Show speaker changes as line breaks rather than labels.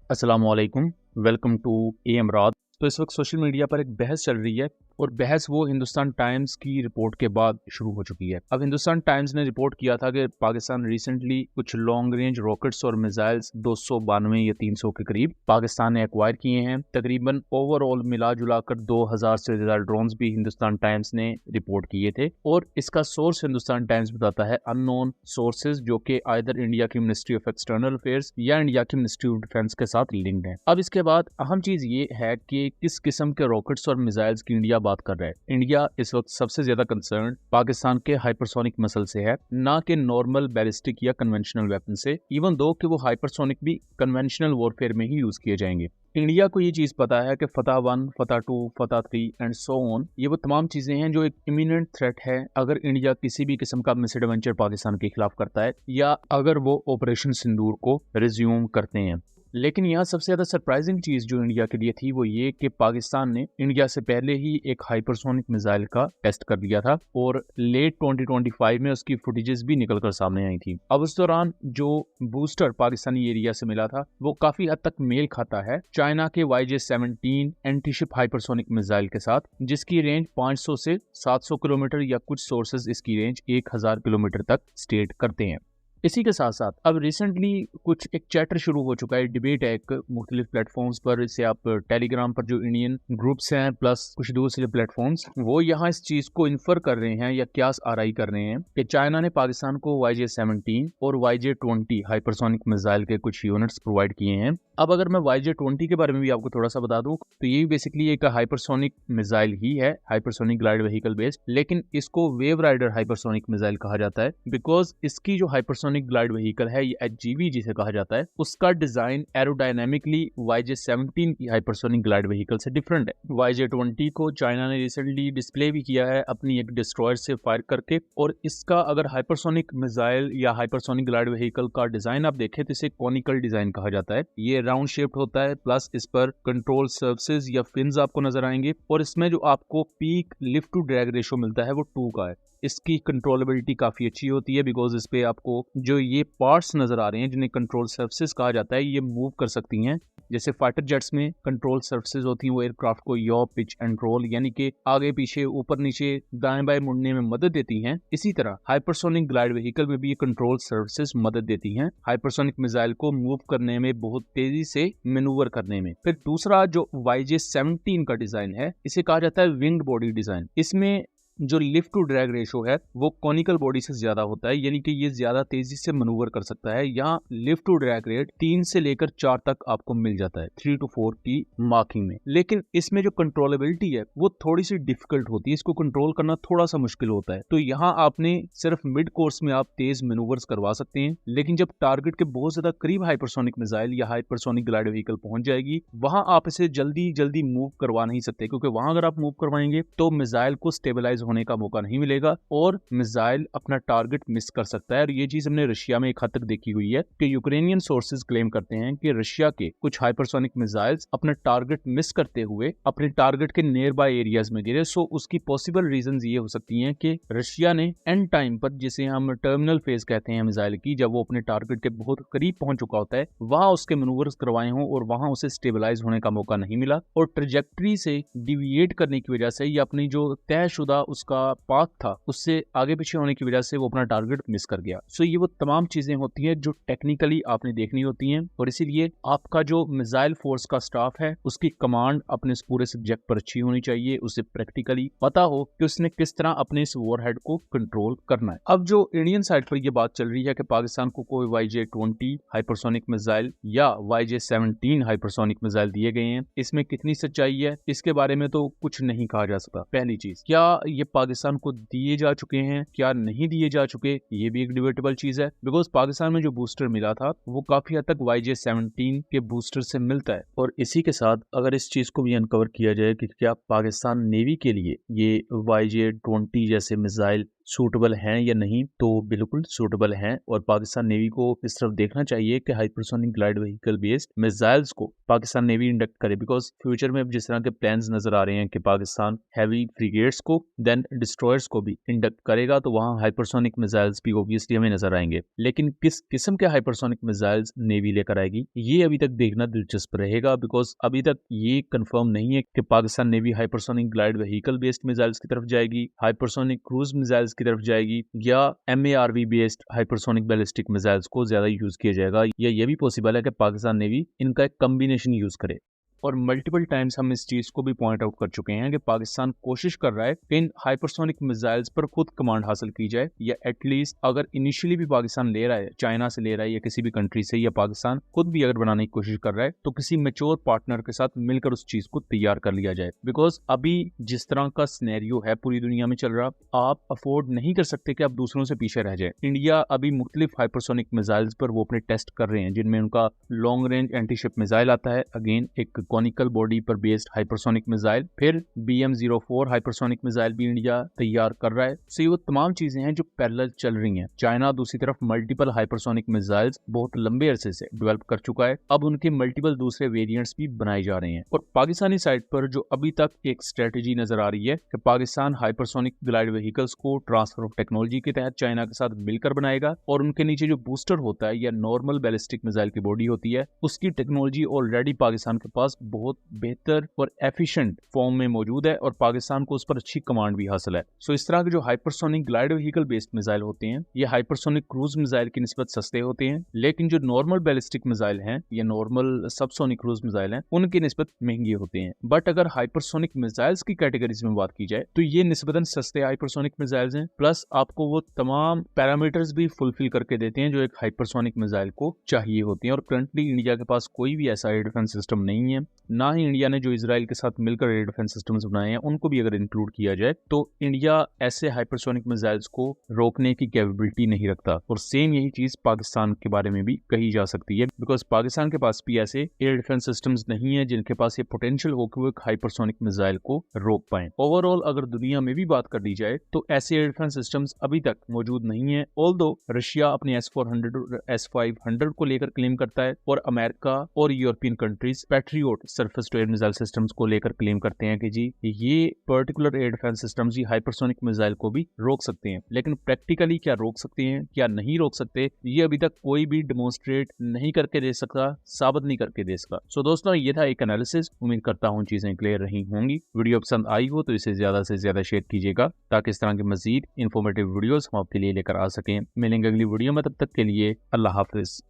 अस्सलामुअलैकुम, welcome to am रात। तो इस वक्त सोशल मीडिया पर एक बहस चल रही है और बहस वो हिंदुस्तान टाइम्स की रिपोर्ट के बाद शुरू हो चुकी है। अब हिंदुस्तान टाइम्स ने रिपोर्ट किया था कि पाकिस्तान रिसेंटली कुछ लॉन्ग रेंज रॉकेट्स और मिसाइल्स 292 या 300 के करीब पाकिस्तान ने एक्वायर किए हैं। तकरीबन ओवरऑल मिला जुलाकर 2000 से ज्यादा ड्रोन्स भी हिंदुस्तान टाइम्स ने रिपोर्ट किए थे और इसका सोर्स हिंदुस्तान टाइम्स बताता है अननोन सोर्सेज, जो कि आइदर इंडिया की मिनिस्ट्री ऑफ एक्सटर्नल अफेयर्स या इंडिया की मिनिस्ट्री ऑफ डिफेंस के साथ लिंक्ड है। अब इसके बाद अहम चीज ये है कि किस किस्म के रॉकेट्स और मिसाइल्स की इंडिया बात कर रहा है। इंडिया इस वक्त सबसे ज्यादा कंसर्न पाकिस्तान के हाइपरसोनिक मिसाइल से है, ना कि नॉर्मल बैलिस्टिक या कन्वेंशनल वेपन से, इवन दो कि वो हाइपरसोनिक भी कन्वेंशनल वॉरफेयर में ही यूज किए जाएंगे। इंडिया को ये चीज पता है कि फतह 1, फतह 2, फतह 3 एंड सो ऑन, ये वो तमाम चीजें हैं जो एक इमिनेंट थ्रेट है अगर इंडिया किसी भी किस्म का मिसएडवेंचर पाकिस्तान के खिलाफ करता है या अगर वो ऑपरेशन सिंदूर को रिज्यूम करते हैं। लेकिन यहाँ सबसे ज्यादा सरप्राइजिंग चीज जो इंडिया के लिए थी वो ये कि पाकिस्तान ने इंडिया से पहले ही एक हाइपरसोनिक मिसाइल का टेस्ट कर लिया था और लेट 2025 में उसकी फुटेजेस भी निकलकर सामने आई थी। अब उस दौरान जो बूस्टर पाकिस्तानी एरिया से मिला था वो काफी हद तक मेल खाता है चाइना के YJ-17 एंटीशिप हाइपरसोनिक मिसाइल के साथ, जिसकी रेंज 500 से 700 किलोमीटर या कुछ सोर्सेज इसकी रेंज 1000 किलोमीटर तक स्टेट करते हैं। इसी के साथ साथ अब रिसेंटली कुछ एक चैटर शुरू हो चुका है, डिबेट है एक मुख्तलिफ प्लेटफॉर्म्स पर। इसे आप टेलीग्राम पर जो इंडियन ग्रुप्स हैं प्लस कुछ दूसरे प्लेटफॉर्म्स, वो यहाँ इस चीज को इन्फर कर रहे हैं या क्यास आराई कर रहे हैं कि चाइना ने पाकिस्तान को YJ-17 और YJ-20 हाइपरसोनिक मिसाइल के कुछ यूनिट्स प्रोवाइड किए हैं। अब अगर मैं YJ-20 के बारे में भी आपको थोड़ा सा बता दूं तो ये बेसिकली एक हाइपरसोनिक मिसाइल ही है, हाइपरसोनिक ग्लाइड व्हीकल बेस्ड, लेकिन इसको वेव राइडर हाइपरसोनिक मिसाइल कहा जाता है बिकॉज इसकी जो हाइपरसोनिक ग्लाइड व्हीकल है ये HGV जिसे कहा जाता है, उसका डिजाइन एरोडायनेमिकली YJ-17 की हाइपरसोनिक ग्लाइड व्हीकल से डिफरेंट है। YJ-20 को चाइना ने रिसेंटली डिस्प्ले भी किया है अपनी एक डिस्ट्रॉयर से फायर करके, और इसका अगर हाइपरसोनिक मिसाइल या हाइपरसोनिक ग्लाइड व्हीकल का डिजाइन आप देखें तो इसे कॉनिकल डिजाइन कहा जाता है। ये राउंड शेप्ड होता है, प्लस इस पर कंट्रोल सर्फेसेस या फिन्स आपको नजर आएंगे और इसमें जो आपको peak lift to drag ratio मिलता है वो 2 का है। इसकी कंट्रोलेबिलिटी काफी अच्छी होती है बिकॉज इस पे आपको जो ये पार्ट्स नजर आ रहे हैं जिन्हें कंट्रोल सर्फेसेस कहा जाता है ये मूव कर सकती हैं। जैसे फाइटर जेट्स में कंट्रोल सर्फेसेस होती हैं वो एयरक्राफ्ट को याव, पिच एंड रोल यानी कि आगे पीछे ऊपर नीचे दाएं बाएं मुड़ने में मदद देती हैं। इसी तरह हाइपरसोनिक ग्लाइड व्हीकल में भी ये कंट्रोल सर्फेसेस मदद देती हैं हाइपरसोनिक मिसाइल को मूव करने में, बहुत तेजी से मैनूवर करने में। फिर दूसरा जो YJ-17 का डिजाइन है इसे कहा जाता है विंग्ड बॉडी डिजाइन। इसमें जो लिफ्ट टू ड्रैग रेशो है वो कॉनिकल बॉडी से ज्यादा होता है, यानी कि ये ज्यादा तेजी से मनूवर कर सकता है। यहाँ लिफ्ट टू ड्रैग रेट 3 से लेकर 4 तक आपको मिल जाता है, 3 to 4 की मार्किंग में। लेकिन इसमें जो कंट्रोलेबिलिटी है वो थोड़ी सी डिफिकल्ट होती है, इसको कंट्रोल करना थोड़ा सा मुश्किल होता है। तो यहाँ आपने सिर्फ मिड कोर्स में आप तेज मनूवर्स करवा सकते हैं, लेकिन जब टारगेट के बहुत ज्यादा करीब हाइपरसोनिक मिसाइल या हाइपरसोनिक ग्लाइड व्हीकल पहुंच जाएगी वहां आप इसे जल्दी जल्दी मूव करवा नहीं सकते, क्योंकि वहां अगर आप मूव करवाएंगे तो मिसाइल को स्टेबलाइज होने का मौका नहीं मिलेगा और मिसाइल अपना टारगेट मिस कर सकता है। और ये चीज हमने रशिया में एक हद तक देखी हुई है कि यूक्रेनियन सोर्सेज क्लेम करते हैं कि रशिया के कुछ हाइपरसोनिक मिसाइल्स अपना टारगेट मिस करते हुए अपने टारगेट के नियर बाय एरियाज में गिरे। सो उसकी पॉसिबल रीजंस ये हो सकती हैं कि रशिया ने एंड टाइम पर, जिसे हम टर्मिनल फेज कहते हैं मिसाइल की, जब वो अपने टारगेट के बहुत करीब पहुंच चुका होता है, वहां उसके मनूवर्स करवाए हों और वहां उसे स्टेबलाइज होने का मौका नहीं मिला और ट्रेजेक्ट्री से डिविएट करने की वजह से या अपनी जो तयशुदा उसका पाथ था उससे आगे पीछे होने की वजह से वो अपना टारगेट मिस कर गया। सो ये वो तमाम चीजें होती हैं जो टेक्निकली आपने देखनी होती हैं और इसीलिए आपका जो मिसाइल फोर्स का स्टाफ है उसकी कमांड अपने इस पूरे सब्जेक्ट पर अच्छी होनी चाहिए, उसे प्रैक्टिकली पता हो कि उसने किस तरह अपने इस वॉरहेड को कंट्रोल करना है। अब जो इंडियन साइड पर यह बात चल रही है कि पाकिस्तान को कोई YJ-20 हाइपरसोनिक मिसाइल या YJ-17 हाइपरसोनिक मिसाइल दिए गए हैं, इसमें कितनी सच्चाई है इसके बारे में तो कुछ नहीं कहा जा सकता। पहली चीज, क्या ये पाकिस्तान को दिए जा चुके हैं, क्या नहीं दिए जा चुके, ये भी एक डिबेटेबल चीज है बिकॉज पाकिस्तान में जो बूस्टर मिला था वो काफी हद तक YJ-17 के बूस्टर से मिलता है। और इसी के साथ अगर इस चीज को भी अनकवर किया जाए कि क्या पाकिस्तान नेवी के लिए ये YJ-20 जैसे मिसाइल सूटेबल हैं या नहीं, तो बिल्कुल सूटेबल हैं और पाकिस्तान नेवी को इस तरफ देखना चाहिए कि hypersonic glide vehicle based missiles को पाकिस्तान नेवी इंडक्ट करे, बिकॉज फ्यूचर में अब जिस तरह के प्लान्स नजर आ रहे हैं कि पाकिस्तान हैवी फ्रिगेट्स को देन डिस्ट्रॉयर्स को भी इंडक्ट करेगा, तो वहां हाइपरसोनिक मिसाइल्स भी ऑब्वियसली हमें नजर आएंगे। लेकिन किस किस्म के हाइपरसोनिक मिसाइल्स नेवी लेकर आएगी ये अभी तक देखना दिलचस्प रहेगा, बिकॉज अभी तक ये कंफर्म नहीं है कि Pakistan navy hypersonic glide vehicle based missiles की तरफ जाएगी, हाइपरसोनिक क्रूज मिसाइल्स की तरफ जाएगी, या MARV based hypersonic ballistic missiles को ज्यादा यूज किया जाएगा, या ये भी पॉसिबल है कि पाकिस्तान नेवी इनका एक कॉम्बिनेशन यूज करे। और मल्टीपल टाइम्स हम इस चीज को भी पॉइंट आउट कर चुके हैं कि पाकिस्तान कोशिश कर रहा है कि इन हाइपरसोनिक मिसाइल्स पर खुद कमांड हासिल की जाए, या एटलीस्ट अगर इनिशियली भी पाकिस्तान ले रहा है, चाइना से ले रहा है या किसी भी कंट्री से, या पाकिस्तान खुद भी अगर बनाने की कोशिश कर रहा है, तो किसी मैच्योर पार्टनर के साथ मिलकर उस चीज को तैयार कर लिया जाए। बिकॉज अभी जिस तरह का सिनेरियो है पूरी दुनिया में चल रहा, आप अफोर्ड नहीं कर सकते कि आप दूसरों से पीछे रह जाए। इंडिया अभी मुख्तलिफ हाइपरसोनिक मिसाइल्स पर वो अपने टेस्ट कर रहे हैं, जिनमें उनका long range anti ship missile आता है, अगेन एक कॉनिकल बॉडी पर बेस्ड हाइपरसोनिक मिसाइल, फिर BM-04 हाइपरसोनिक मिसाइल भी इंडिया तैयार कर रहा है। सो ये वो तमाम चीजें हैं जो पैरेलल चल रही हैं। चाइना दूसरी तरफ मल्टीपल हाइपरसोनिक मिसाइल्स बहुत लंबे अरसे से डेवलप कर चुका है, अब उनके मल्टीपल दूसरे वेरिएंट्स भी बनाए जा रहे हैं। और पाकिस्तानी साइड पर जो अभी तक एक स्ट्रेटेजी नजर आ रही है कि पाकिस्तान हाइपरसोनिक ग्लाइड व्हीकल्स को ट्रांसफर ऑफ टेक्नोलॉजी के तहत चाइना के साथ मिलकर बनाएगा, और उनके नीचे जो बूस्टर होता है या नॉर्मल बैलिस्टिक मिसाइल की बॉडी होती है, उसकी टेक्नोलॉजी ऑलरेडी पाकिस्तान के पास बहुत बेहतर और एफिशिएंट फॉर्म में मौजूद है, और पाकिस्तान को उस पर अच्छी कमांड भी हासिल है। सो इस तरह के जो hypersonic glide vehicle based missile होते हैं, ये हाइपरसोनिक क्रूज मिसाइल की निस्बत सस्ते होते हैं, लेकिन जो नॉर्मल बैलिस्टिक मिसाइल हैं या नॉर्मल सबसोनिक क्रूज मिसाइल हैं, उनकी निस्बत महंगे होते हैं। बट अगर हाइपरसोनिक मिसाइल्स की कैटेगरीज में बात की जाए तो ये निस्बतन सस्ते हाइपरसोनिक मिसाइल्स हैं, प्लस आपको वो तमाम पैरामीटर्स भी फुलफिल करके देते हैं जो एक हाइपरसोनिक मिसाइल को चाहिए होती हैं। और करंटली इंडिया के पास कोई भी ऐसा एयर डिफेंस सिस्टम नहीं है, ना ही इंडिया ने जो इजराइल के साथ मिलकर एयर डिफेंस सिस्टम्स बनाए हैं उनको भी अगर इंक्लूड किया जाए, तो इंडिया ऐसे हाइपरसोनिक मिसाइल्स को रोकने की कैपेबिलिटी नहीं रखता। और सेम यही चीज पाकिस्तान के बारे में भी कही जा सकती है, बिकॉज पाकिस्तान के पास भी ऐसे एयर डिफेंस सिस्टम्स नहीं है जिनके पास ये पोटेंशियल हो कि वो एक हाइपरसोनिक मिसाइल को रोक पाए। ओवरऑल अगर दुनिया में भी बात कर दी जाए तो ऐसे एयर डिफेंस सिस्टम्स अभी तक मौजूद नहीं है, ऑल्दो रशिया अपने S-400 और S-500 को लेकर क्लेम करता है, और अमेरिका और European countries Patriot surface to air missile systems को लेकर क्लेम करते हैं कि जी ये पर्टिकुलर एयर डिफेंस सिस्टम्स ही हाइपरसोनिक मिसाइल को भी रोक सकते हैं। लेकिन प्रैक्टिकली क्या रोक सकते हैं क्या नहीं रोक सकते, ये अभी तक कोई भी डेमोन्स्ट्रेट नहीं करके दे सकता, साबित नहीं करके दे सकता। सो दोस्तों ये था एक एनालिसिस, उम्मीद करता हूँ चीजें क्लियर रही होंगी। वीडियो पसंद आई हो तो इसे ज्यादा से ज्यादा शेयर कीजिएगा ताकि इस तरह के मजीद इन्फॉर्मेटिव वीडियोस हम आपके लिए लेकर आ सकें। मिलेंगे अगली वीडियो में, तब तक के लिए अल्लाह हाफिज।